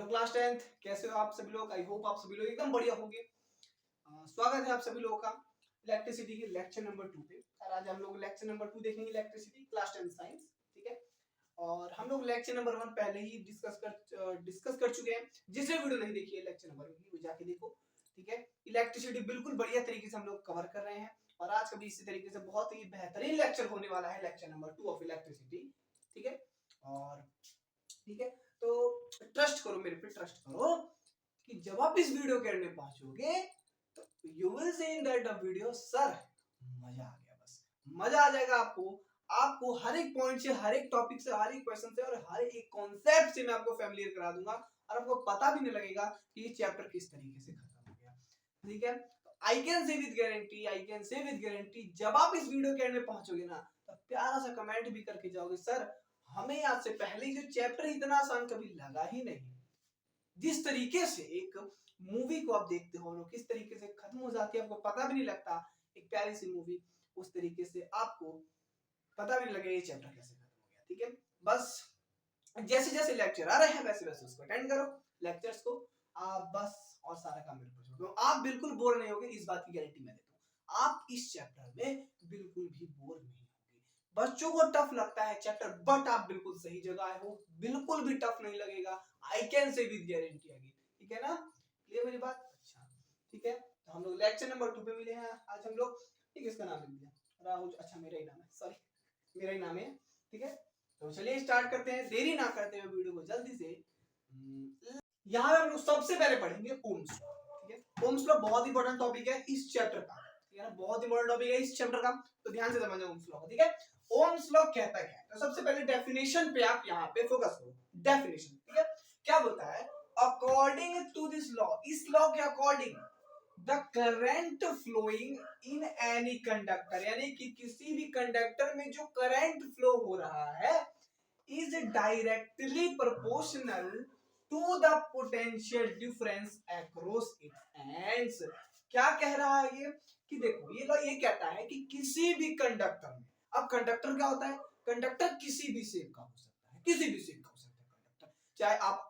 Hello class 10th, कैसे हो आप सभी लोग। आई होप आप सभी लोग एकदम बढ़िया होंगे। स्वागत है आप सभी लोगों का इलेक्ट्रिसिटी के लेक्चर नंबर 2 पे। और आज हम लोग लेक्चर नंबर 2 देखेंगे, इलेक्ट्रिसिटी क्लास 10 साइंस। ठीक है, और हम लोग लेक्चर नंबर 1 पहले ही डिस्कस कर चुके हैं। जिसने वीडियो नहीं देखी है लेक्चर नंबर 1 की, वो जाके देखो। ठीक है, इलेक्ट्रिसिटी बिल्कुल बढ़िया तरीके से हम लोग कवर कर रहे हैं और आज का भी इसी तरीके से बहुत ही बेहतरीन लेक्चर होने वाला है, लेक्चर नंबर 2 ऑफ इलेक्ट्रिसिटी। ठीक है, और ठीक है, तो ट्रस्ट करो, मेरे पे ट्रस्ट करो कि जब आप इस वीडियो के एंड में पहुंचोगे तो you will see in that the video sir मजा आ गया, बस मजा आ जाएगा आपको। आपको हर एक पॉइंट से, हर एक टॉपिक से, हर एक क्वेश्चन से और हर एक कॉन्सेप्ट से मैं आपको फैमिलियर करा दूंगा और आपको पता भी नहीं लगेगा कि ये चैप्टर किस तरीके से खत्म हो गया। ठीक है, I can say with guarantee, I can say with guarantee, जब आप इस वीडियो के एंड में पहुंचोगे ना तो प्यारा सा कमेंट भी करके जाओगे, सर हमें आज से पहले जो चैप्टर इतना आसान कभी लगा ही नहीं। जिस तरीके से एक मूवी को आप देखते हो और किस तरीके से खत्म हो जाती है आपको पता भी नहीं लगता, एक प्यारी सी मूवी, उस तरीके से आपको पता भी नहीं लगेगा ये चैप्टर कैसे खत्म हो गया। ठीक है, बस जैसे जैसे लेक्चर आ रहे हैं वैसे वैसे उसको अटेंड करो, लेक्चर्स को। आप बस और सारा काम मेरे पर छोड़ दो, आप बिल्कुल बोर नहीं होगे, इस बात की गारंटी मैं देता हूँ। आप इस चैप्टर में बिल्कुल भी बोर नहीं होगे। बच्चों को टफ लगता है चैप्टर, बट आप बिल्कुल सही जगह आए हो, बिल्कुल भी टफ नहीं लगेगा, I can say with guarantee आगे। ठीक है ना, क्लियर मेरी बात। अच्छा ठीक है, तो हम लोग लेक्चर नंबर 2 पे मिले हैं आज हम लोग। ठीक है, इसका नाम लिख दिया राहुल, अच्छा मेरा ही नाम है, सॉरी मेरा ही नाम है। ठीक है, तो चलिए स्टार्ट करते हैं, देरी ना करते हुए वीडियो को जल्दी से। यहाँ हम लोग सबसे पहले पढ़ेंगे ओम्स लॉ। ठीक है, ओम्स लॉ बहुत इंपॉर्टेंट टॉपिक है इस चैप्टर का। ठीक है ना, बहुत इंपॉर्टेंट टॉपिक है इस चैप्टर का, तो ध्यान से समझो ओम्स लॉ को। ठीक है, ओम्स लॉ कहता क्या है, तो सबसे पहले डेफिनेशन पे आप यहाँ पे फोकस करो, डेफिनेशन। ठीक है, क्या बोलता है, अकॉर्डिंग टू दिस लॉ, इस लॉ के according the current flowing in any conductor, यानी कि किसी भी कंडक्टर में जो करंट फ्लो हो रहा है is directly proportional to the potential difference across its ends. क्या कह रहा है ये, कि देखो ये लॉ ये कहता है कि किसी भी कंडक्टर में, अब कंडक्टर क्या होता है, कंडक्टर किसी भी शेप का हो सकता है, किसी भी शेप का हो सकता है कंडक्टर, चाहे आप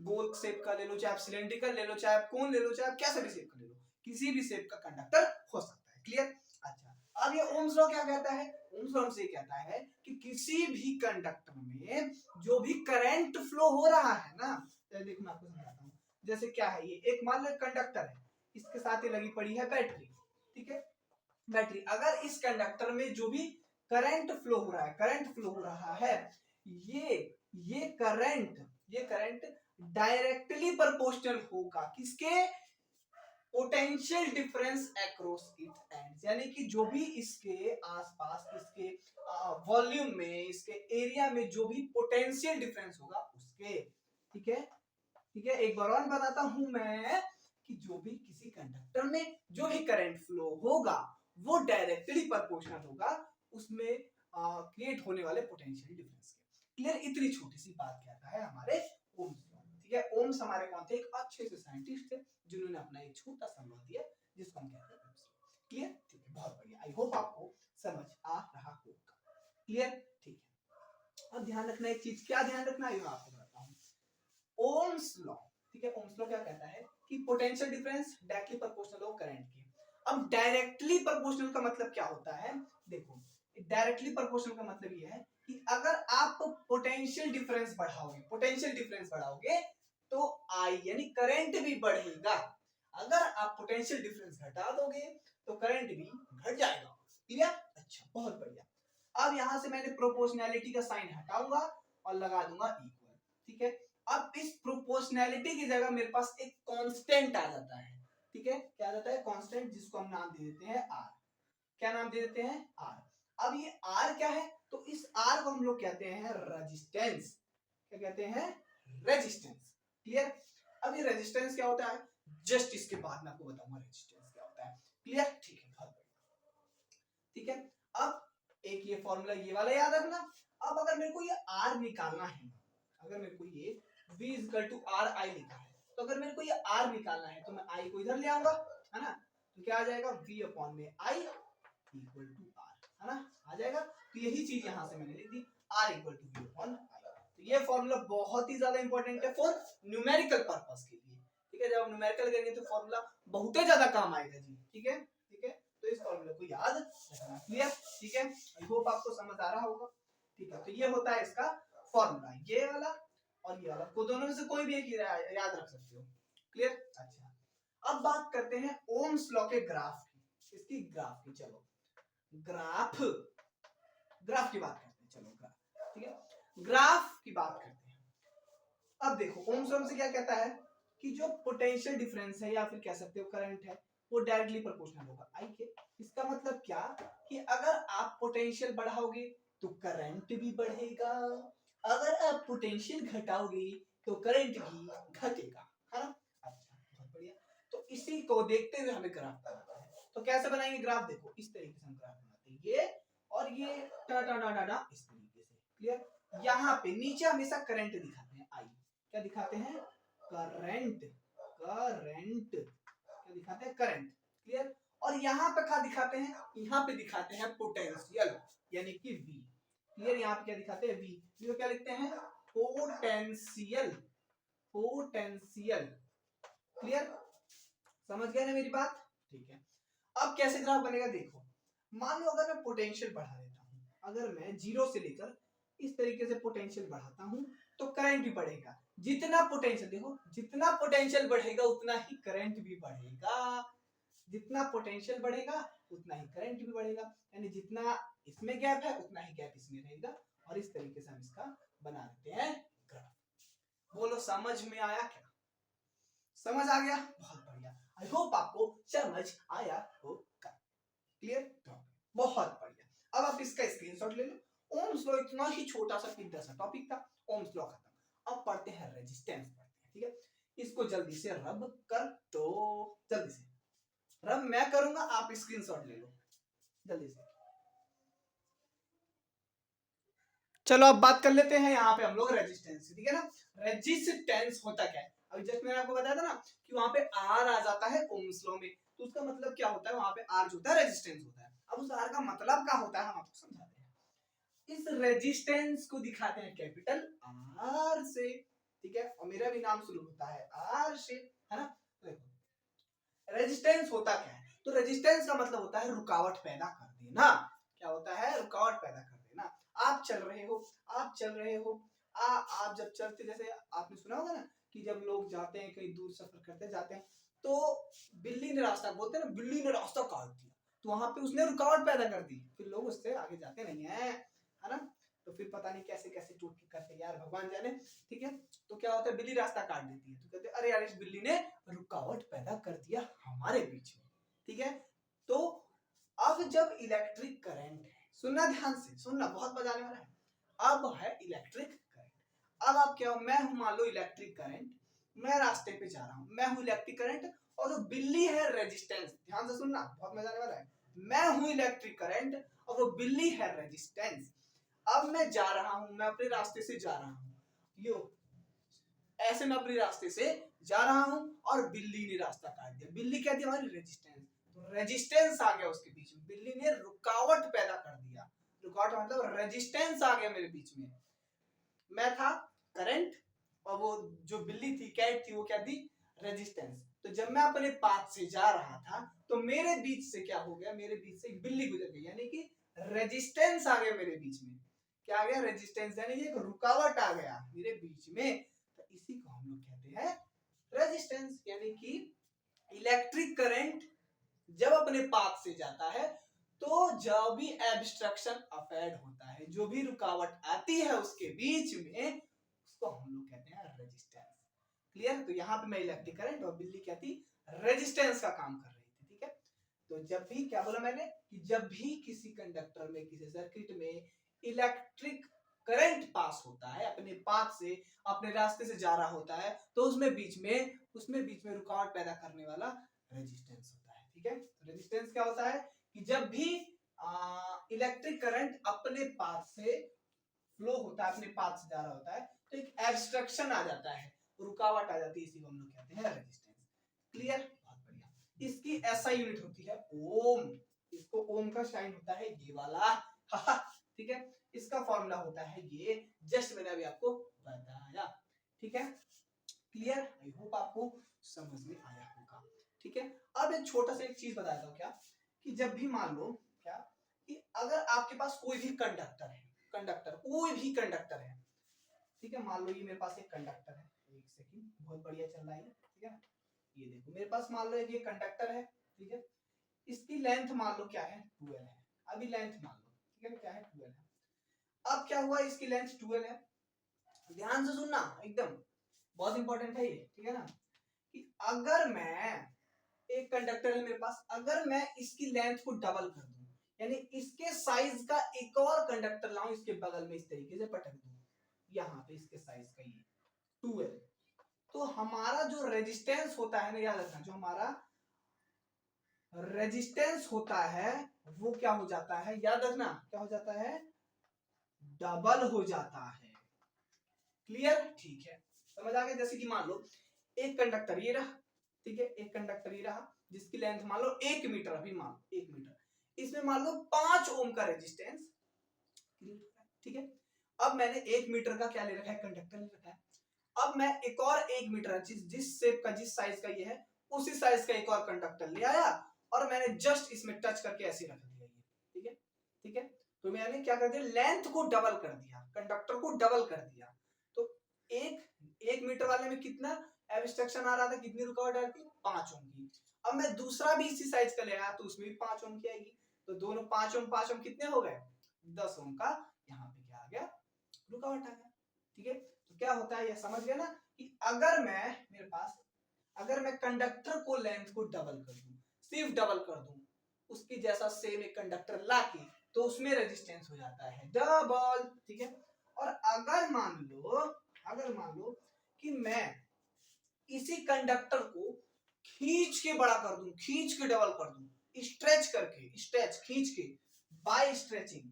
गोल शेप का ले लो, चाहे आप सिलेंड्रिकल ले लो, चाहे आप कोन ले लो, चाहे आप कैसे भी शेप का ले लो, किसी भी शेप का कंडक्टर हो सकता है। क्लियर। अच्छा, अब ये ओम्स लॉ क्या कहता है, ओम्स लॉ से कहता है कि किसी भी कंडक्टर में जो भी करंट फ्लो हो रहा है ना, तो देखो मैं आपको समझाता हूँ। जैसे क्या है, ये एक मान लो कंडक्टर है, इसके साथ ही लगी पड़ी है बैटरी। ठीक है, बैटरी, अगर इस कंडक्टर में जो भी करंट फ्लो हो रहा है, करंट फ्लो हो रहा है, ये करंट डायरेक्टली प्रोपोर्शनल होगा किसके, potential difference across its ends, यानी कि जो भी इसके आसपास, इसके वॉल्यूम में, इसके एरिया में जो भी पोटेंशियल डिफरेंस होगा उसके। ठीक है, ठीक है, एक बार और बताता हूं मैं कि जो भी किसी कंडक्टर में जो भी करंट फ्लो होगा वो डायरेक्टली प्रोपोर्शनल होगा उसमें क्रिएट होने वाले पोटेंशियल डिफरेंस के। क्लियर, इतनी छोटी सी बात कहता है हमारे ओम्स लॉ। ठीक है, ओम्स हमारे कौन थे, एक अच्छे से साइंटिस्ट थे जिन्होंने अपना एक छोटा सा लॉ दिया जिसको हम कहते हैं ओम्स लॉ। क्लियर, ठीक है, बहुत बढ़िया, आई होप आपको समझ आ रहा होगा। क्लियर, ठीक है, अब ध्यान रखना एक चीज, क्या ध्यान रखना है आपको बताता हूं, ओम्स लॉ। ठीक है, ओम्स लॉ क्या कहता है कि पोटेंशियल डिफरेंस डायरेक्टली प्रोपोर्शनल हो करंट के। अब डायरेक्टली प्रोपोर्शनल का मतलब क्या होता है, देखो डायरेक्टली प्रोपोर्शनल का मतलब ये है कि अगर आप पोटेंशियल डिफरेंस बढ़ाओगे, पोटेंशियल डिफरेंस बढ़ाओगे तो आई यानी करंट भी बढ़ेगा, अगर आप पोटेंशियल डिफरेंस घटा दोगे तो करंट भी घट जाएगा। क्लियर, अच्छा बहुत बढ़िया। अब यहां से मैंने प्रोपोर्शनैलिटी का साइन हटाऊंगा और लगा दूंगा इक्वल। ठीक है, अब इस प्रोपोर्शनैलिटी की जगह मेरे पास एक कांस्टेंट आ जाता है। ठीक है, क्या आ जाता है, कांस्टेंट, जिसको हम नाम दे देते हैं आर। क्या नाम दे देते हैं, आर। अब ये आर क्या है, तो इस आर को हम लोग कहते हैं रेजिस्टेंस। क्या कहते हैं, रेजिस्टेंस। क्लियर, अब ये रेजिस्टेंस क्या होता है, जस्ट इसके बाद मैं आपको बताऊंगा रेजिस्टेंस क्या होता है। क्लियर, ठीक है, बहुत बढ़िया। ठीक है, अब एक ये फॉर्मूला ये वाला याद रखना। अब अगर मेरे को ये आर निकालना है, अगर मेरे को ये v equal to R I लिखा है, तो अगर मेरे को ये आर निकालना है तो मैं आई को इधर ले आऊंगा, है ना, तो क्या आ जाएगा, v अपॉन में आई इक्वल टू आर, है ना, आ जाएगा। तो यही चीज यहां से मैंने लिख दी, R equal to v upon I. तो ये फॉर्मूला बहुत ही ज्यादा इंपॉर्टेंट है फॉर न्यूमेरिकल पर्पस के लिए, ठीक है। जब आप न्यूमेरिकल करेंगे तो फॉर्मूला बहुत ही ज्यादा काम आएगा जी, ठीक है ठीक है। तो इस फॉर्मूला को याद रखना, क्लियर, ठीक है। आई होप आपको समझ आ रहा होगा, ठीक है। तो ये होता है इसका फॉर्मूला, ये वाला और ये वाला, को दोनों में से कोई भी एक याद रख सकते हो, क्लियर। अच्छा, अब बात करते हैं ओम्स लॉ के ग्राफ की, इसकी ग्राफ की। चलो ग्राफ की बात करते हैं, चलो ग्राफ, ठीक है। ग्राफ की बात करते हैं। अब देखो ओम्स लॉ से क्या कहता है कि जो पोटेंशियल डिफरेंस है या फिर कह सकते हो करंट है, वो डायरेक्टली प्रोपोर्शनल होगा आई के। इसका मतलब क्या कि अगर आप पोटेंशियल बढ़ाओगे तो करंट भी बढ़ेगा, अगर आप पोटेंशियल घटाओगे तो करंट भी घटेगा, है ना। अच्छा, बहुत बढ़िया। तो इसी को देखते हुए हमें ग्राफ बनाना है। तो कैसे बनाएंगे ग्राफ, देखो इस तरीके से हम ग्राफ बनाते हैं, ये और ये टा टा टा टा टा इस तरीके से, क्लियर। यहाँ पे नीचे हमेशा करंट दिखाते हैं, आई क्या दिखाते हैं, करंट, करंट क्या दिखाते हैं, करंट, क्लियर। और यहाँ पे क्या दिखाते हैं, यहाँ पे दिखाते हैं पोटेंशियल यानी कि V, क्लियर। यहाँ पे क्या दिखाते हैं, V, तो क्या लिखते हैं, पोटेंशियल, पोटेंशियल, क्लियर। समझ गए ना मेरी बात, ठीक है। अब कैसे ग्राफ बनेगा, देखो मान लो अगर मैं पोटेंशियल बढ़ा देता हूँ, अगर मैं 0 से लेकर इस तरीके से पोटेंशियल बढ़ाता हूँ तो करंट भी बढ़ेगा। जितना पोटेंशियल, देखो जितना पोटेंशियल बढ़ेगा उतना ही करंट भी बढ़ेगा, जितना पोटेंशियल बढ़ेगा उतना ही करंट भी बढ़ेगा, यानी जितना इसमें गैप है उतना ही गैप इसमें रहेगा। और इस तरीके से हम इसका बना देते हैं ग्राफ। बोलो समझ में आया क्या, समझ आ गया, बहुत बढ़िया। आई होप आपको समझ आया होगा, क्लियर, बहुत बढ़िया। अब आप इसका स्क्रीनशॉट ले लो। ओम्स लॉ इतना ही छोटा सा पिद्दा सा टॉपिक था, ओम्स लॉ खत्म। अब पढ़ते हैं रेजिस्टेंस पढ़ते हैं, ठीक है। इसको जल्दी से रब कर दो, जल्दी से रब मैं करूंगा, आप स्क्रीनशॉट ले लो जल्दी से। चलो अब बात कर लेते हैं यहाँ पे हम लोग रेजिस्टेंस, ठीक है ना। रेजिस्टेंस होता क्या है, अभी जस्ट मैंने आपको बताया था ना कि वहां पे आर आ जाता है ओम्स लॉ में, तो उसका मतलब क्या होता है, वहां पे आर जो होता है रेजिस्टेंस होता है। अब उस आर का मतलब क्या होता है हम आपको समझाते हैं। इस रेजिस्टेंस को दिखाते हैं कैपिटल आर से, ठीक है। और मेरा भी नाम शुरू होता है आर से, है ना। देखो रेजिस्टेंस होता क्या है, तो रेजिस्टेंस का मतलब होता है रुकावट पैदा कर देना। क्या होता है, रुकावट पैदा कर देना। आप चल रहे हो, आप चल रहे हो, आप जब चलते, जैसे आपने सुना होगा ना कि जब लोग जाते हैं कहीं दूर सफर करते जाते हैं तो बिल्ली ने रास्ता, बोलते हैं ना बिल्ली ने रास्ता काट दिया, तो वहां पे उसने रुकावट पैदा कर दी, फिर लोग उससे आगे जाते नहीं है ना। तो फिर पता नहीं कैसे कैसे टूट करते यार भगवान जाने, ठीक है। तो क्या होता है, बिल्ली रास्ता काट देती है, तो कहते अरे यार इस बिल्ली ने रुकावट पैदा कर दिया हमारे बीच में, ठीक है। तो अब जब इलेक्ट्रिक करंट है, सुनना ध्यान से सुनना, बहुत मजा आने वाला है। अब है इलेक्ट्रिक करंट, अब आप क्या हो, मैं हूं मान लो इलेक्ट्रिक करंट, मैं रास्ते पे जा रहा हूं, मैं हूं इलेक्ट्रिक करंट और वो बिल्ली है रेजिस्टेंस, ध्यान से सुनना बहुत मजा आने वाला है। मैं हूं इलेक्ट्रिक करंट और वो बिल्ली है रेजिस्टेंस। अब मैं जा रहा हूं, मैं अपने रास्ते से जा रहा हूं, यो ऐसे मैं अपने रास्ते से जा रहा हूं और बिल्ली ने रास्ता काट दिया, बिल्ली क्या थी हमारी रेजिस्टेंस, तो रेजिस्टेंस आ गया उसके बीच में, बिल्ली ने रुकावट पैदा कर दिया, रुकावट मतलब रेजिस्टेंस आ गया मेरे बीच में। मैं था करंट और वो जो बिल्ली थी कैट थी वो क्या थी, रेजिस्टेंस। तो जब मैं अपने पाथ से जा रहा था तो मेरे बीच से क्या हो गया, मेरे बीच से एक बिल्ली गुजर गई, यानी कि रेजिस्टेंस आ गया मेरे बीच में। क्या आ गया, रेजिस्टेंस, यानी कि एक रुकावट आ गया मेरे बीच में। तो इसी को हम लोग कहते हैं रेजिस्टेंस, यानी कि इलेक्ट्रिक करंट जब अपने पाथ से जाता है तो जब भी एब्स्ट्रक्शन अफेयर्ड होता है, जो भी रुकावट आती है उसके बीच में, उसको हम लोग कहते हैं रेजिस्टेंस, क्लियर। तो यहाँ पे मैं इलेक्ट्रिक करंट और बिल्ली क्या थी, रेजिस्टेंस का काम कर रही थी, ठीक है। तो जब भी क्या बोला मैंने कि जब भी किसी कंडक्टर में, किसी सर्किट में इलेक्ट्रिक करंट पास होता है अपने पाथ से, अपने रास्ते से जा रहा होता है, तो उसमें बीच में रुकावट पैदा करने वाला रेजिस्टेंस होता है, ठीक है। रेजिस्टेंस क्या होता है कि जब भी इलेक्ट्रिक करंट अपने पाथ से फ्लो होता है, अपने पाथ से जा रहा होता है, तो एक एब्स्ट्रक्शन आ जाता है, रुकावट आ जाती है, इसी को हम लोग कहते हैं रेजिस्टेंस, क्लियर, बहुत बढ़िया। इसकी एसआई यूनिट होती है ओम, इसको ओम का साइन होता है ये वाला ठीक है। इसका फॉर्मूला होता है ये, जस्ट मैंने अभी आपको बताया। ठीक है, क्लियर? आई होप आपको समझ में आया होगा। ठीक है, अब एक छोटा सा एक चीज बताता हूँ क्या, कि जब भी मान लो क्या कि अगर आपके पास कोई भी कंडक्टर है, कंडक्टर कोई भी कंडक्टर है, ठीक है, मान लो ये मेरे पास एक कंडक्टर है, एक सेकंड, बहुत बढ़िया चल रहा है, ठीक है, ये देखो मेरे पास मान लो ये कंडक्टर है, ठीक है, इसकी लेंथ मान लो क्या है 12 है, अभी लेंथ मान लो, ठीक है, क्या है 12 है। अब क्या हुआ, इसकी लेंथ 12 है, ध्यान से सुनना एकदम बहुत इंपॉर्टेंट है ये, ठीक है ना, कि अगर मैं एक कंडक्टर है मेरे पास, अगर मैं इसकी लेंथ को डबल कर दूं, यानी इसके साइज का एक और कंडक्टर लाऊं, इसके बगल में इस तरीके से पटक दूं, यहाँ पे इसके साइज का ये 12, तो हमारा जो रेजिस्टेंस होता है ना, याद रखना, जो हमारा रेजिस्टेंस होता है वो क्या हो जाता है, याद रखना, क्या हो जाता है, डबल हो जाता है। क्लियर? ठीक है, समझ आ गया। जैसे कि मान लो एक कंडक्टर ये रहा, ठीक है, एक कंडक्टर ये रहा जिसकी लेंथ मान लो 1 मीटर, अभी मान लो 1 मीटर, इसमें मान लो 5 ओम का रेजिस्टेंस, ठीक है। अब मैंने 1 मीटर का क्या ले रखा है, कंडक्टर ले रखा है। अब मैं एक और 1 मीटर जिस शेप का, जिस साइज का ये है, उसी साइज का एक और कंडक्टर ले आया और मैंने जस्ट इसमें टच करके ऐसे रख दिया ये, ठीक है, ठीक है। तो मैंने क्या कर दिया, लेंथ को डबल कर दिया, कंडक्टर को डबल कर दिया। तो एक मीटर वाले में कितना एब्स्ट्रक्शन आ रहा था, कितनी रुकावट आ रही थी, 5 ओम की। अब मैं दूसरा भी इसी साइज का ले आया तो उसमें भी 5 ओम की आएगी, तो दोनों 5 ओम 5 ओम कितने हो गए, 10 ओम का यहाँ पे क्या आ गया, रुकावट आ गया। ठीक है, तो क्या होता है ये समझ गए ना, कि अगर मैं मेरे पास, अगर मैं कंडक्टर को लेंथ को डबल कर दूं, सिर्फ डबल कर दूं, उसकी जैसा सेम एक कंडक्टर लाके, तो उसमें रेजिस्टेंस हो जाता है डबल। ठीक है, और अगर मान लो कि मैं इसी कंडक्टर को खींच के बड़ा कर दूं, खींच के डबल कर दूं, स्ट्रेच करके, स्ट्रेच खींच के, बाय स्ट्रेचिंग,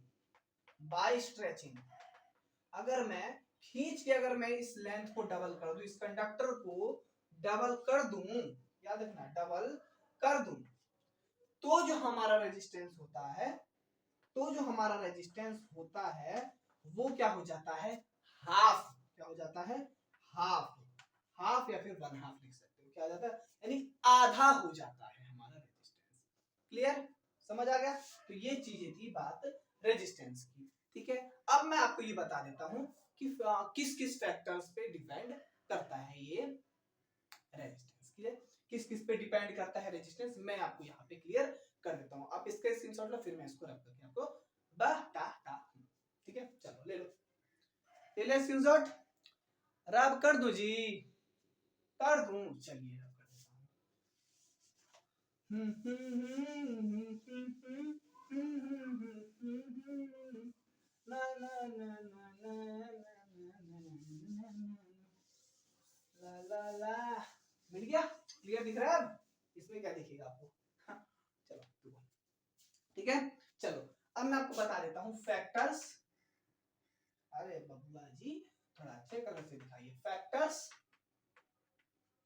अगर मैं खींच के, अगर मैं इस लेंथ को डबल कर दूं, इस कंडक्टर को डबल कर दूं, याद रखना डबल कर दूं, तो जो हमारा रेजिस्टेंस होता है, वो क्या हो जाता है, हाफ, क्या हो जाता है, हाफ, हाफ या फिर 1/2 लिख सकते हो, क्या हो जाता है, यानी आधा हो जाता है हमारा रेजिस्टेंस। क्लियर? समझ आ गया? तो ये चीजें थी बात रेजिस्टेंस की। ठीक है, अब मैं आपको ये बता देता हूं कि किस किस फैक्टर्स पे डिपेंड करता है ये रेजिस्टेंस। क्लियर? किस किस पे डिपेंड करता है रेजिस्टेंस, मैं आपको यहाँ पे क्लियर कर देता हूँ। आप इसका स्क्रीनशॉट लो, फिर मैं इसको रख करके आपको बताता हूँ। ठीक है, चलो ले लो, ले ले स्क्रीनशॉट, रब कर दूं जी, कर दूं, चलिए रब कर देता हूँ। ना ना ना ना ना ला ला ला, मिल गया, क्लियर दिख रहा है? अब इसमें क्या दिखेगा आपको, हाँ, चलो ठीक है, चलो अब मैं आपको बता देता हूँ फैक्टर्स। अरे बबुआ जी थोड़ा अच्छे कलर से दिखाइए, फैक्टर्स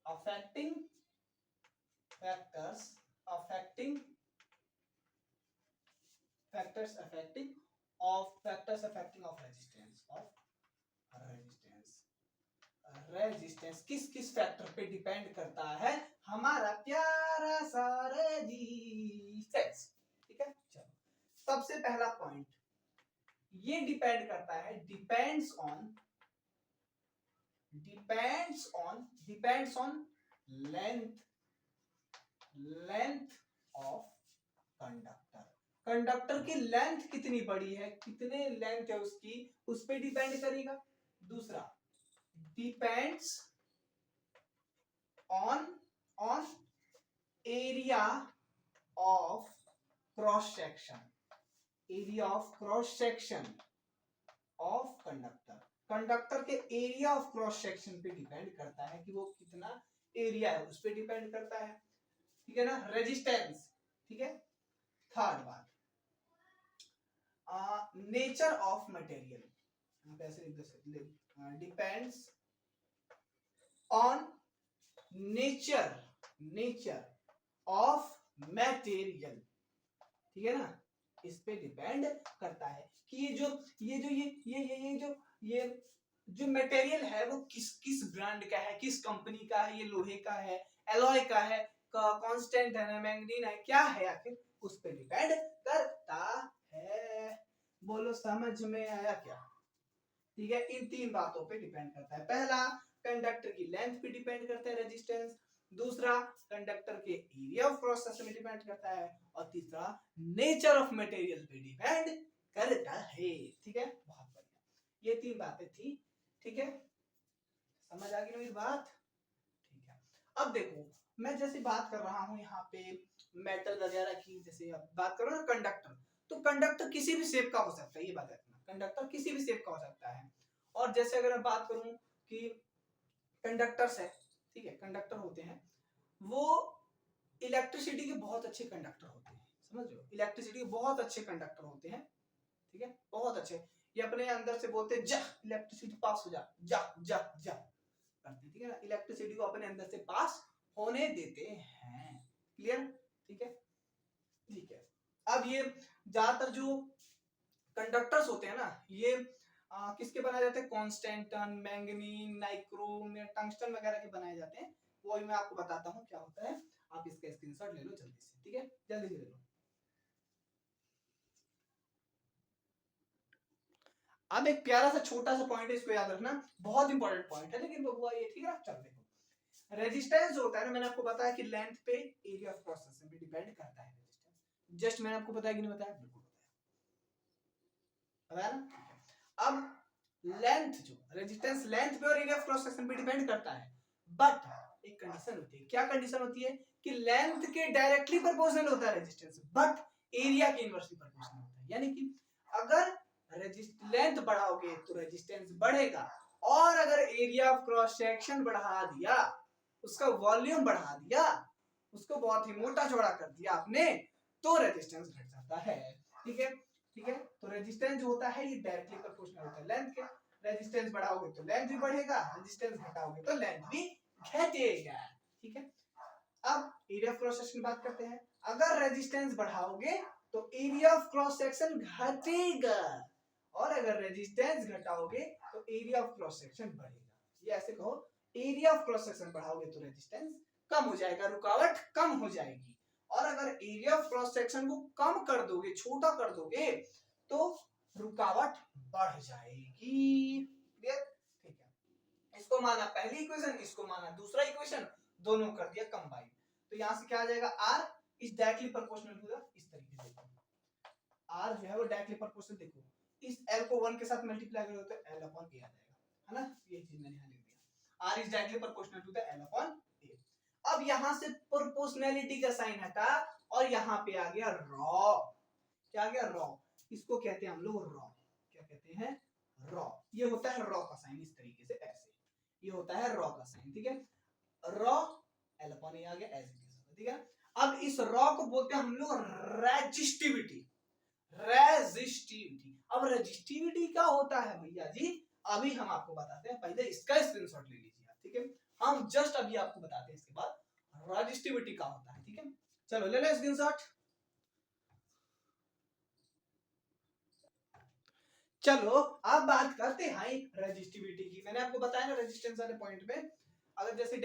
अफेक्टिंग ऑफ रेजिस्टेंस किस किस फैक्टर पे डिपेंड करता है हमारा प्यारा सा रेजिस्टेंस। ठीक है, चलो सबसे पहला पॉइंट, ये डिपेंड करता है, depends on length of conductor. Conductor की लेंथ कितनी बड़ी है, कितने लेंथ है उसकी, उस पर डिपेंड करेगा। दूसरा, depends on area of cross section of conductor. Conductor के एरिया ऑफ क्रॉस सेक्शन पे डिपेंड करता है कि वो कितना एरिया है, उस पर डिपेंड करता है। ठीक है ना, रेजिस्टेंस। ठीक है, थर्ड बात, नेचर ऑफ मटेरियल, यहाँ पे ऐसे लिख दो, depends on nature of material. ठीक है ना, इस पे डिपेंड करता है कि ये जो मटेरियल है वो किस किस ब्रांड का है, किस कंपनी का है, ये लोहे का है, एलॉय का है, कांस्टेंट है, मैग्नीन है, क्या है, आखिर उस पर डिपेंड करता है। बोलो समझ में आया क्या? ठीक है, इन तीन बातों पे डिपेंड करता है। पहला, कंडक्टर की लेंथ पे डिपेंड करता है रेजिस्टेंस। दूसरा, कंडक्टर के एरिया ऑफ क्रॉस सेक्शन पे डिपेंड करता है। और तीसरा, नेचर ऑफ मटेरियल पे डिपेंड करता है। ठीक है, बहुत बढ़िया, ये तीन बातें थी। ठीक है, समझ आ गई मेरी बात? ठीक है, अब देखो, मैं जैसे बात कर रहा हूं यहाँ पे मेटल वगैरह की, जैसे अब बात करो ना कंडक्टर, तो कंडक्टर किसी भी शेप का हो सकता है, ये बात है, कंडक्टर किसी भी शेप का हो सकता है। और जैसे अगर मैं बात करूं कि कंडक्टर्स है, ठीक है, कंडक्टर होते हैं, वो इलेक्ट्रिसिटी के बहुत अच्छे कंडक्टर होते हैं, समझ रहे हो, इलेक्ट्रिसिटी के बहुत अच्छे कंडक्टर होते हैं। ठीक है, बहुत अच्छे, ये अपने अंदर से बोलते हैं जा इलेक्ट्रिसिटी पास हो जा, जा जा जा करते हैं, ठीक है ना, इलेक्ट्रिसिटी को अपने अंदर से पास होने देते हैं। क्लियर? ठीक है, ठीक है। अब ये ज्यादातर जो कंडक्टर्स होते हैं ना, ये किसके बनाए जाते हैं? कांस्टेंटन, मैंगनीज, नाइक्रोम या टंगस्टन वगैरह के बनाए जाते हैं। वो मैं आपको बताता हूँ क्या होता है, आप इसका स्क्रीनशॉट ले लो जल्दी से। ठीक है, जल्दी से ले लो। अब एक प्यारा सा छोटा सा पॉइंट है, इसको याद रखना, बहुत इंपॉर्टेंट पॉइंट है, लेकिन वो ये ठीक है, चल देखो, रेजिस्टेंस होता है ना, मैंने आपको बताया कि लेंथ पे एरिया ऑफ क्रॉस सेक्शन पे डिपेंड करता है रेजिस्टेंस। जस्ट मैंने आपको बताया कि नहीं बताया? बिल्कुल बताया ना। अब लेंथ, जो रेजिस्टेंस लेंथ पे और एरिया ऑफ क्रॉस सेक्शन पे डिपेंड करता है, बट एक कंडीशन होती है। क्या कंडीशन होती है? कि लेंथ के डायरेक्टली प्रोपोर्शनल होता है रेजिस्टेंस, बट एरिया के इनवर्सली प्रोपोर्शनल होता है। यानी कि अगर लेंथ बढ़ाओगे तो रेजिस्टेंस बढ़ेगा, और अगर एरिया ऑफ क्रॉस सेक्शन बढ़ा दिया, उसका वॉल्यूम बढ़ा दिया, उसको बहुत ही मोटा चौड़ा कर दिया आपने, तो रेजिस्टेंस घट जाता है। ठीक है, ठीक है, तो रेजिस्टेंस जो होता है ये डायरेक्टली प्रोपोर्शनल होता है लेंथ के। रेजिस्टेंस बढ़ाओगे तो लेंथ भी बढ़ेगा, रेजिस्टेंस घटाओगे तो लेंथ भी घटेगा। ठीक है, अब एरिया ऑफ क्रॉस सेक्शन बात करते हैं। अगर रेजिस्टेंस बढ़ाओगे तो एरिया ऑफ क्रॉस सेक्शन घटेगा, और अगर रेजिस्टेंस घटाओगे तो एरिया ऑफ क्रॉस सेक्शन बढ़ेगा। ये ऐसे कहो, एरिया ऑफ क्रॉस सेक्शन बढ़ाओगे तो रेजिस्टेंस कम हो जाएगा, रुकावट कम हो जाएगी, और अगर एरिया ऑफ क्रॉस सेक्शन को कम कर दोगे, छोटा कर दोगे, तो रुकावट बढ़ जाएगी। क्लियर? ठीक है, इसको माना पहली इक्वेशन, इसको माना दूसरा इक्वेशन, दोनों कर दिया कंबाइन, तो यहां से क्या आ जाएगा? R is directly proportional to the, इस तरीके से आर जो है वो डायरेक्टली प्रोपोर्शनल, देखो इस एल को 1 के साथ मल्टीप्लाई करोगे तो एल अपॉन ए आ जाएगा, है ना, ये चीज मैंने यहां लिख दिया, R is directly proportional to the L upon A. अब यहां से प्रोपोर्शनैलिटी का साइन हटा, और यहां पे आ गया रॉ। क्या आ गया? रॉ। इसको कहते हैं हम लोग रॉ, क्या कहते हैं? रॉ। ये होता है रॉ का साइन, इस तरीके से, ऐसे, ये होता है रॉ का साइन। ठीक है, रॉ एल अपॉन ए आ गया, ऐसे। ठीक है, अब इस रॉ को बोलते हैं हम लोग रेजिस्टिविटी। रेजिस्टिविटी, अब रेजिस्टिविटी क्या होता है भैया जी, अभी हम आपको बताते हैं, पहले इसका स्क्रीनशॉट ले लीजिए आप। ठीक है, हम जस्ट अभी आपको बताते हैं इसके बाद रेजिस्टिविटी क्या होता है। ठीक है, चलो ले लो स्क्रीनशॉट। चलो अब बात करते हैं रेजिस्टिविटी की। मैंने आपको बताया ना रेजिस्टेंस वाले पॉइंट में, अगर जैसे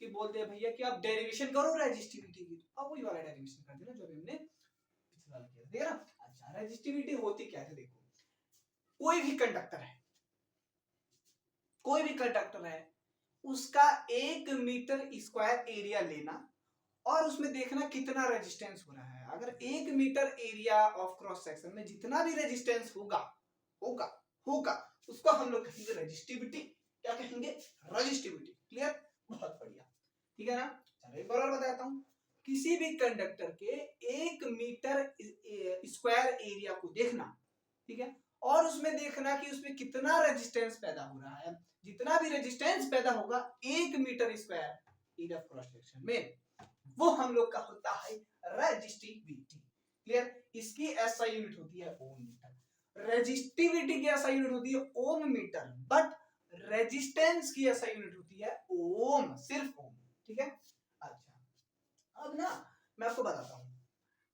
कि बोलते हैं भैया कि आप डेरिवेशन करो रेजिस्टिविटी की, अब वही वाला डेरिवेशन कर देना जो हमने पिछले वाला किया, ठीक है ना। अच्छा, रेजिस्टिविटी होती क्या है? देखो, कोई भी कंडक्टर है, कोई भी कंडक्टर है, उसका 1 मीटर स्क्वायर एरिया लेना, और उसमें देखना कितना रेजिस्टेंस हो रहा है। अगर 1 metre area of cross section में जितना भी रेजिस्टेंस होगा होगा होगा उसको हम लोग कहेंगे रेजिस्टिविटी। क्या कहेंगे? रेजिस्टिविटी। क्लियर? बहुत बढ़िया, ठीक है ना। चलो एक बार और बताता हूं, किसी भी कंडक्टर के 1 मीटर स्क्वायर एरिया को देखना, ठीक है, और उसमें देखना कि उसमें कितना रेजिस्टेंस पैदा हो रहा है। जितना भी रेजिस्टेंस पैदा होगा 1 metre square area of cross section में, वो हम लोग का होता है रेजिस्टिविटी। क्लियर? इसकी एसआई यूनिट होती है ओम मीटर, रेजिस्टिविटी की एसआई यूनिट होती है ओम मीटर, बट रेजिस्टेंस की एसआई यूनिट होती है ओम, सिर्फ ओम। ठीक है, अच्छा, अब ना मैं आपको बताता हूं,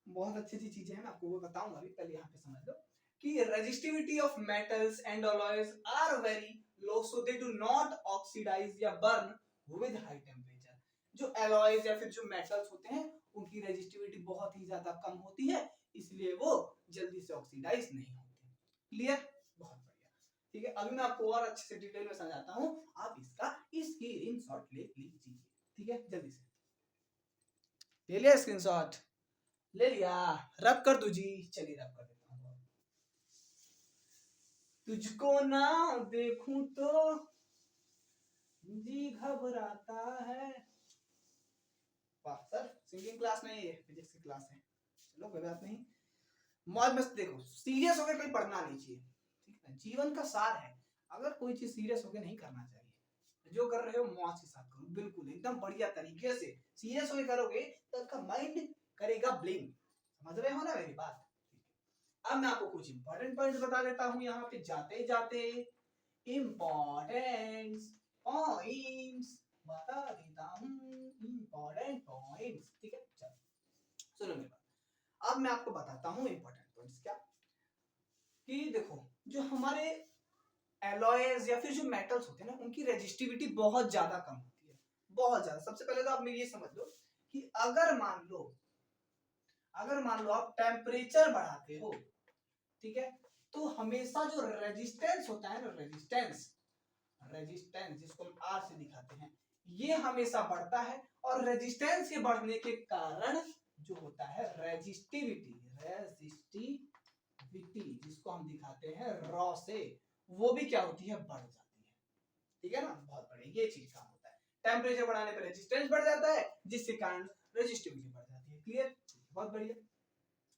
बहुत अच्छी अच्छी चीजें हैं, मैं आपको वो बताऊंगा अभी, पहले यहाँ पे समझ लो कि कि resistivity of metals and alloys are very low, so they do not oxidise या बर्न विद हाई टेम्परेचर। जो एलॉयज या फिर जो मेटल्स होते हैं उनकी रेजिस्टिविटी बहुत ही ज्यादा कम होती है, इसलिए वो जल्दी से ऑक्सीडाइज नहीं होते। क्लियर? बहुत बढ़िया। ठीक है, अभी मैं आपको और अच्छे से डिटेल में समझाता हूं, आप इसकी स्क्रीनशॉट ले लीजिए। ठीक है, जल्दी से ले लिया स्क्रीनशॉट? ले लिया? रब कर दो जी। चलिए रब कर देता हूँ। तुझको ना देखूं तो जी घबराता है। वाह सर, सिंगिंग क्लास नहीं है, फिजिक्स की क्लास है। चलो कोई बात नहीं, मौज मस्त। देखो, सीरियस होकर कोई पढ़ना नहीं चाहिए, ठीक है? जीवन का सार है, अगर कोई चीज सीरियस होकर नहीं करना चाहिए। जो कर रहे हो मौज के साथ करो, बिल्कुल एकदम बढ़िया तरीके से। सीरियस होकर करोगे तो आपका माइंड करेगा ब्लिंक। समझ रहे हो ना मेरी बात? अब मैं आपको कुछ इंपॉर्टेंट पॉइंट्स बता देता हूँ यहाँ पे जाते जाते। इंपॉर्टेंट पॉइंट्स बता देता हूँ, इंपॉर्टेंट पॉइंट्स। ठीक है, चलो सुनो मेरी बात। अब मैं आपको बताता हूँ इंपॉर्टेंट पॉइंट्स क्या, कि देखो जो हमारे एलॉयज या फिर जो मेटल्स होते हैं ना, उनकी रेजिस्टिविटी बहुत ज्यादा कम होती है, बहुत ज्यादा। सबसे पहले तो आप ये समझ लो कि अगर मान लो आप टेम्परेचर बढ़ाते हो, ठीक है, तो हमेशा जो रेजिस्टेंस होता है ना, रेजिस्टेंस जिसको हम आर से दिखाते हैं, ये हमेशा बढ़ता है। और रेजिस्टेंस के बढ़ने के कारण जो होता है रेजिस्टिविटी जिसको हम दिखाते हैं रॉ से, वो भी क्या होती है, बढ़ जाती है। ठीक है ना, बहुत बढ़िया, ये चीज काम होता है। टेम्परेचर बढ़ाने पर रेजिस्टेंस बढ़ जाता है, जिसके कारण रेजिस्टिविटी बढ़ जाती है। क्लियर? बहुत बढ़िया।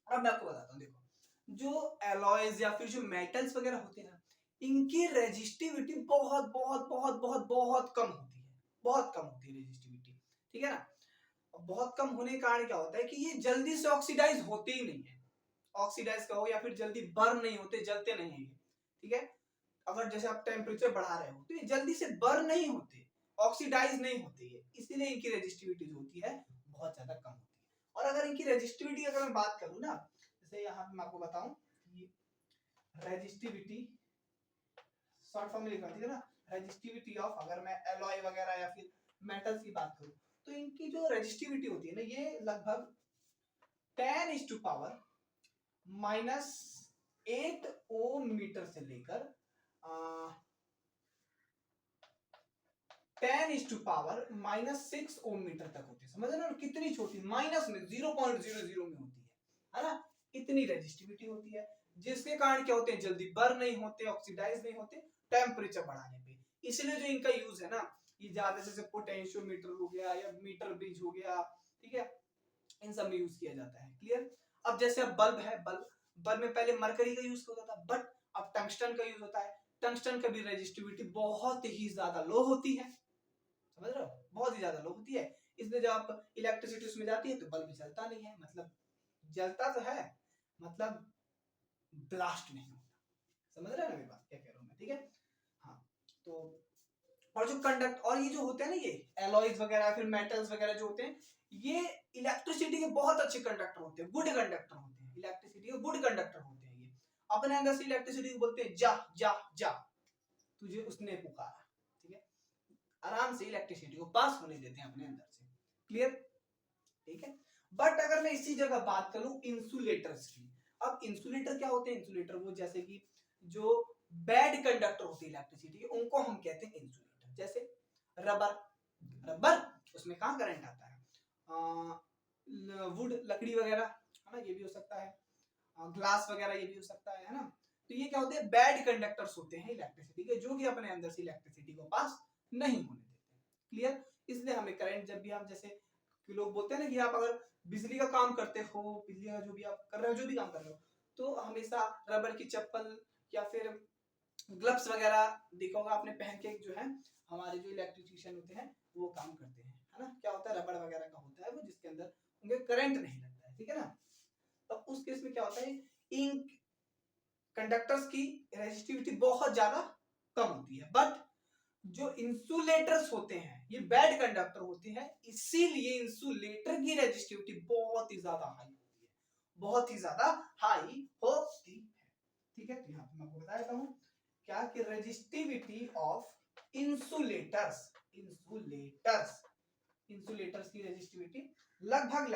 अब मैं आपको बताता हूँ, देखो जो एलॉयज या फिर जो मेटल्स वगैरह होते हैं ना, इनकी रेजिस्टिविटी बहुत बहुत बहुत बहुत बहुत कम होती है, बहुत कम होती है रेजिस्टिविटी। ठीक है ना? बहुत कम होने के कारण क्या होता है कि ये जल्दी से ऑक्सीडाइज होते ही नहीं है। ऑक्सीडाइज कहो या फिर जल्दी बर्न नहीं होते, जलते नहीं है। ठीक है, अगर जैसे आप टेम्परेचर बढ़ा रहे हो तो ये जल्दी से बर्न नहीं होते, ऑक्सीडाइज नहीं होते है, इसीलिए इनकी रेजिस्टिविटी जो होती है बहुत ज्यादा कम होती है। और अगर इनकी रेजिस्टिविटी अगर मैं बात करूं ना, जैसे यहाँ पे मैं आपको बताऊं कि रेजिस्टिविटी शॉर्ट फॉर्म में लिखा, ठीक है ना, रेजिस्टिविटी ऑफ, अगर मैं एलॉय वगैरह या फिर मेटल्स की बात करूं, तो इनकी जो रेजिस्टिविटी होती है ना, ये लगभग 10⁻⁻⁻8 ओम मीटर से लेकर 10⁻⁻6 ओम मीटर तक होती है। समझ रहे हो कितनी छोटी, माइनस में 0.00 में होती है ना? इतनी रेजिस्टिविटी होती है, जिसके कारण क्या होते हैं, जल्दी बर्न नहीं होते, ऑक्सीडाइज नहीं होते टेम्परेचर बढ़ाने पे। इसलिए जो इनका यूज है ना, ये ज्यादा से पोटेंशियोमीटर हो गया या मीटर ब्रिज हो गया, ठीक है, इन सब में यूज किया जाता है। क्लियर? अब जैसे अब बल्ब है, बल्ब में पहले मरकरी का यूज होता था, बट अब टंगस्टन का यूज होता है। टंगस्टन का भी रेजिस्टिविटी बहुत ही ज्यादा लो होती है, समझ रहे हो, बहुत ही ज्यादा लो होती है। इसलिए जब आप इलेक्ट्रिसिटी उसमें जाती है तो बल्ब जलता नहीं है, मतलब जलता तो है, मतलब ब्लास्ट नहीं होता। समझ रहे हैं ना मेरी बात क्या कह रहा हूं मैं? ठीक है, हाँ। तो और जो कंडक्ट, और ये जो होते हैं ना, ये एलॉयज वगैरह फिर मेटल्स वगैरह जो होते हैं, ये इलेक्ट्रिसिटी के बहुत अच्छे कंडक्टर होते हैं, गुड कंडक्टर होते हैं, इलेक्ट्रिसिटी के गुड कंडक्टर होते हैं। ये अपने अंदर से इलेक्ट्रिसिटी को बोलते हैं जा जा जा, तुझे उसने पुकारा। ठीक है, आराम से इलेक्ट्रिसिटी को पास होने देते हैं अपने अंदर से। क्लियर? ठीक है, बट अगर मैं इसी जगह बात करूं इंसुलेटर्स की, अब इंसुलेटर क्या होते हैं? इंसुलेटर वो जैसे कि जो बैड कंडक्टर होती है इलेक्ट्रिसिटी, उनको हम कहते हैं इंसुलेटर। जैसे रबर उसमें कहाँ करंट आता है, वुड लकड़ी वगैरह, है ना, ये भी हो सकता है, ग्लास वगैरह ये भी हो सकता है ना। तो ये क्या होते हैं, बैड कंडक्टर्स होते हैं इलेक्ट्रिसिटी के, जो कि अपने अंदर से इलेक्ट्रिसिटी को पास नहीं होने देते। क्लियर? इसलिए हमें करंट जब भी हम, जैसे लोग बोलते हैं ना कि आप अगर बिजली का काम करते हो, बिजली का जो भी आप कर रहे हो, जो भी काम कर रहे हो, तो हमेशा रबर की चप्पल या फिर ग्लव्स वगैरह देखा होगा आपने पहन के, जो है हमारे जो इलेक्ट्रिशियन होते हैं वो काम करते हैं, है ना? क्या होता है, रबर वगैरह का होता है वो, जिसके अंदर उनके करंट नहीं लगता है। ठीक है ना? तो उस केस में क्या होता है, इन कंडक्टर्स की रेजिस्टिविटी बहुत ज्यादा कम होती है, बट जो इंसुलेटर्स होते हैं ये बैड कंडक्टर होते हैं, इसीलिए इंसुलेटर की रेजिस्टिविटी बहुत ही ज्यादा हाई होती है, बहुत ही ज्यादा हाई होती है। ठीक है, तो यहाँ पे मैं आपको बता देता हूँ क्या कि रेजिस्टिविटी ऑफ इंसुलेटर्स इंसुलेटर्स की रेजिस्टिविटी लगभग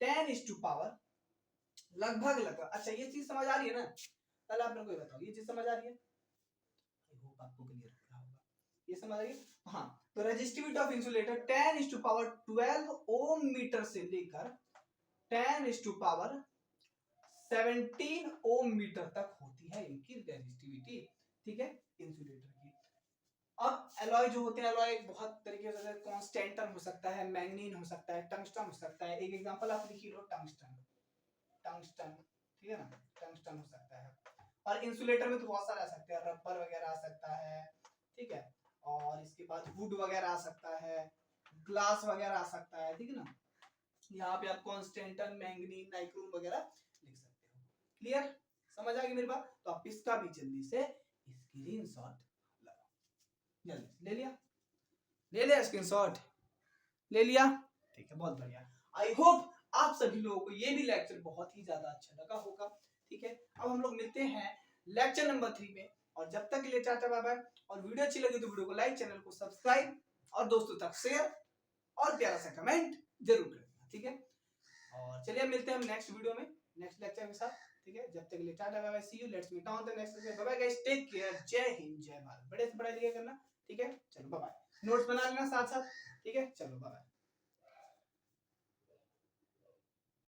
10 लगभग अच्छा ये चीज समझ आ रही है ना? पहले आप मेरे को ये बताओ, ये चीज समझ आ रही है? आई होप आपको क्लियर हो रहा होगा, ये समझ आ रही है? हाँ, तो resistivity of insulator 10⁻12 ohm metre से लेकर 10⁻17 ओम मीटर तक होती है इनकी रेजिस्टिविटी, ठीक है, इंसुलेटर की। अब एलॉय जो होते हैं, एलॉय बहुत तरीके से, कांस्टेंटन हो सकता है, मैग्नीन हो सकता है, टंगस्टन हो सकता है। एक एग्जांपल आप लिख लो, टंगस्टन, ठीक है ना, टंगस्टन हो सकता है। और इंसुलेटर में तो बहुत सारे आ सकते हैं, रबर वगैरह आ सकता है, ठीक है, और इसके बाद वुड वगैरह आ सकता है, ग्लास वगैरह आ सकता है, ठीक है ना। यहाँ पे आप कांस्टेंटन, मैंगनीज, नाइक्रोम वगैरह लिख सकते हो। क्लियर, समझ आ गई मेरी बात? तो आप इसका भी जल्दी से स्क्रीनशॉट लगाओ, जल्दी ले लिया स्क्रीनशॉट, ले लिया, ठीक है, बहुत बढ़िया। आई होप आप सभी लोगों को ये भी लेक्चर बहुत ही ज्यादा अच्छा लगा होगा, ठीक है। अब हम लोग मिलते हैं लेक्चर नंबर 3 में, और जब तक के लिए टाटा बाय बाय। और वीडियो अच्छी लगी तो वीडियो को लाइक, चैनल को सब्सक्राइब और दोस्तों तक शेयर और प्यारा सा कमेंट जरूर करना, ठीक है। और चलिए मिलते हैं हम नेक्स्ट वीडियो में, नेक्स्ट लेक्चर के साथ, ठीक है। जब तक के लिए tata bye bye, see you, let's meet on the next lecture, bye bye guys, take care, जय हिंद, जय भारत। बड़े से बड़ा लिखा करना, ठीक है। चलो बाय बाय, नोट्स बना लेना साथ साथ, ठीक है। चलो बाय बाय।